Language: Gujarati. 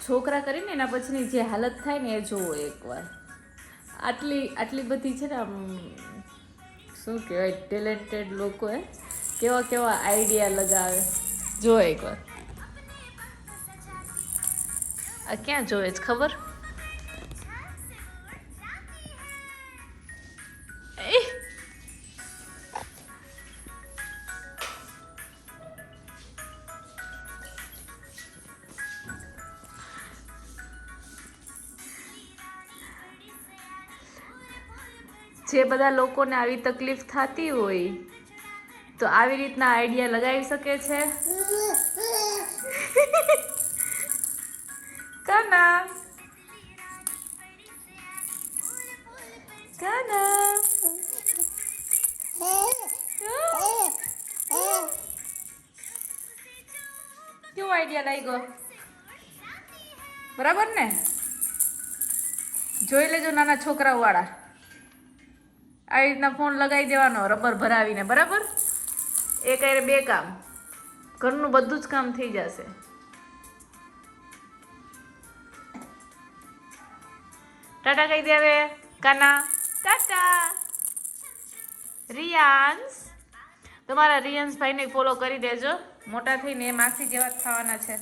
છોકરા કરીને એના પછીની જે હાલત થાય ને એ જોવો એકવાર. આટલી બધી છે ને આમ શું કહેવાય ટેલેન્ટેડ લોકો કેવા કેવા આઈડિયા લગાવે. જો એકવાર આ ક્યાં જોવે છે ખબર? જે બધા લોકોને આવી તકલીફ થતી હોય તો આવી રીતના આઈડિયા લગાવી શકે છે. કાના કાના કેવો આઈડિયા લાગ્યો? બરાબર ને? જોઈ લેજો નાના છોકરાઓ વાળા. આવી રીતના ફોન લગાવી દેવાનો રબર ભરાવીને. બરાબર? એક આરે બે કામ, ઘરનું બધું જ કામ થઈ જશે. ટાટા કહી દે હવે કાના. ટાટા. રિયાન્સ, તમારા રિયાન્સ ભાઈને ફોલો કરી દેજો. મોટા થઈને એ માસી જેવા જ થવાના છે.